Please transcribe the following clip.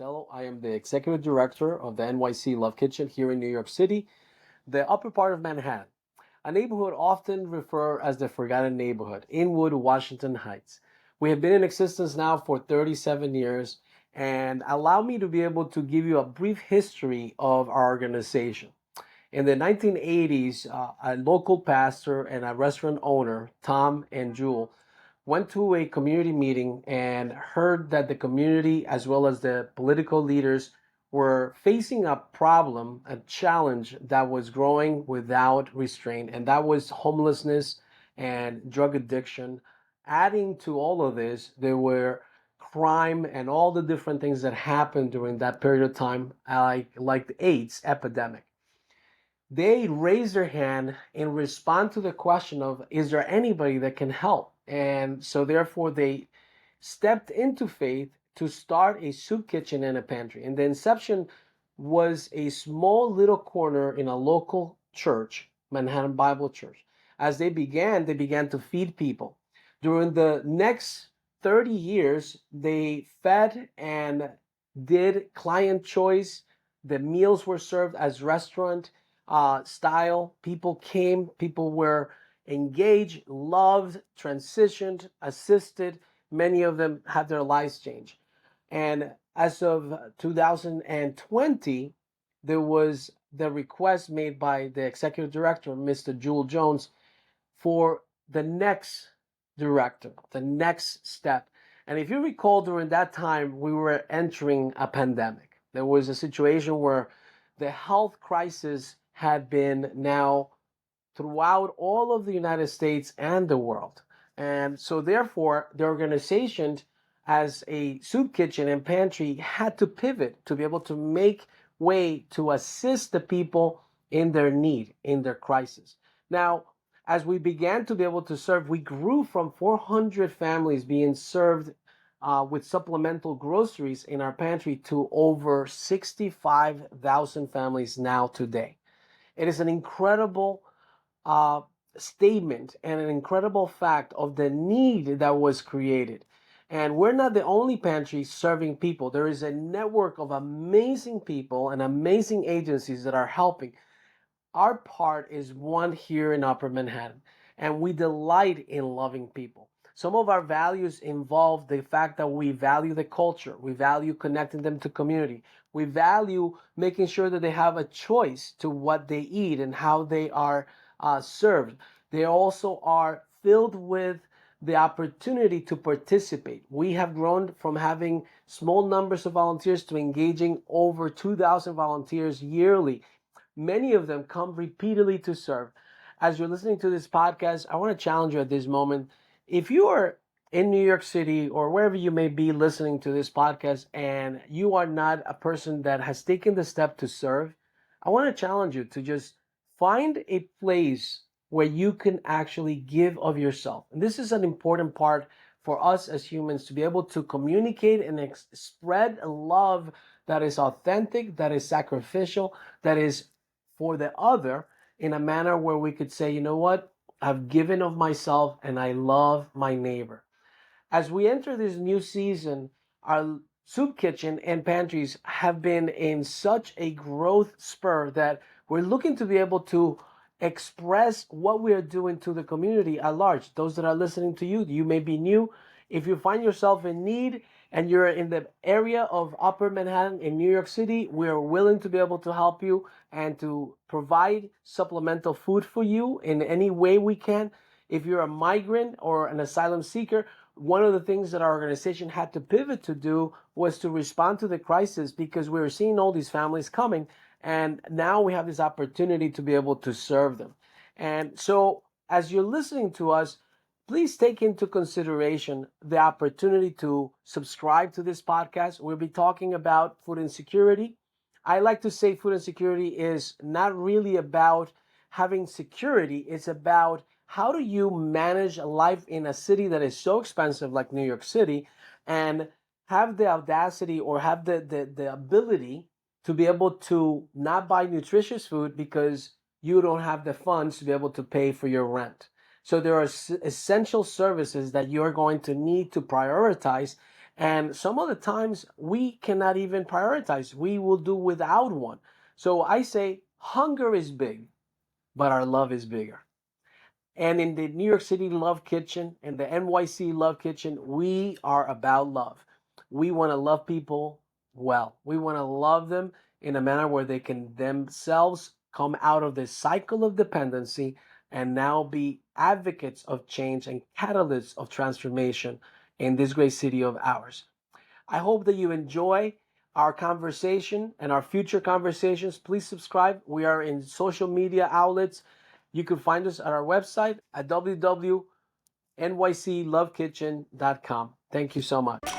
Sotelo. I am the executive director of the NYC Love Kitchen here in New York City, the upper part of Manhattan, a neighborhood often referred as the Forgotten Neighborhood, Inwood, Washington Heights. We have been in existence now for 37 years, and allow me to be able to give you a brief history of our organization. In the 1980s, a local pastor and a restaurant owner, Tom and Jewel, went to a community meeting and heard that the community, as well as the political leaders, were facing a problem, a challenge that was growing without restraint, and that was homelessness and drug addiction. Adding to all of this, there were crime and all the different things that happened during that period of time, like the AIDS epidemic. They raised their hand in response to the question of, is there anybody that can help? And so therefore they stepped into faith to start a soup kitchen and a pantry. And the inception was a small little corner in a local church, Manhattan Bible Church. As they began to feed people. During the next 30 years, they fed and did client choice. The meals were served as restaurant style. People came, people were engaged, loved, transitioned, assisted. Many of them had their lives changed. And as of 2020, there was the request made by the executive director, Mr. Jewel Jones, for the next director, the next step. And if you recall, during that time, we were entering a pandemic. There was a situation where the health crisis had been now throughout all of the United States and the world. And so therefore, the organization as a soup kitchen and pantry had to pivot to be able to make way to assist the people in their need, in their crisis. Now, as we began to be able to serve, we grew from 400 families being served with supplemental groceries in our pantry to over 65,000 families now today. It is an incredible uh, statement and an incredible fact of the need that was created. And we're not the only pantry serving people. There is a network of amazing people and amazing agencies that are helping. Our part is one here in Upper Manhattan, and we delight in loving people. Some of our values involve the fact that we value the culture. We value connecting them to community. We value making sure that they have a choice to what they eat and how they are served. They also are filled with the opportunity to participate. We have grown from having small numbers of volunteers to engaging over 2,000 volunteers yearly. Many of them come repeatedly to serve. As you're listening to this podcast, I want to challenge you at this moment. If you are in New York City or wherever you may be listening to this podcast and you are not a person that has taken the step to serve, I want to challenge you to just find a place where you can actually give of yourself. And this is an important part for us as humans to be able to communicate and spread love that is authentic, that is sacrificial, that is for the other in a manner where we could say, you know what? I've given of myself and I love my neighbor. As we enter this new season, our soup kitchen and pantries have been in such a growth spur that we're looking to be able to express what we are doing to the community at large. Those that are listening to you, you may be new. If you find yourself in need and you're in the area of Upper Manhattan in New York City, we are willing to be able to help you and to provide supplemental food for you in any way we can. If you're a migrant or an asylum seeker, one of the things that our organization had to pivot to do was to respond to the crisis because we were seeing all these families coming, and now we have this opportunity to be able to serve them. And so as you're listening to us, please take into consideration the opportunity to subscribe to this podcast. We'll be talking about food insecurity. I like to say food insecurity is not really about having security. It's about how do you manage life in a city that is so expensive like New York City and have the audacity or have the ability to be able to not buy nutritious food because you don't have the funds to be able to pay for your rent. So there are essential services that you're going to need to prioritize And some of the times we cannot even prioritize. We will do without one. So I say hunger is big, but our love is bigger. And in the New York City Love Kitchen and the NYC Love Kitchen, we are about love. We want to love people well. We want to love them in a manner where they can themselves come out of this cycle of dependency and now be advocates of change and catalysts of transformation in this great city of ours. I hope that you enjoy our conversation and our future conversations. Please subscribe. We are in social media outlets. You can find us at our website at www.nyclovekitchen.com. Thank you so much.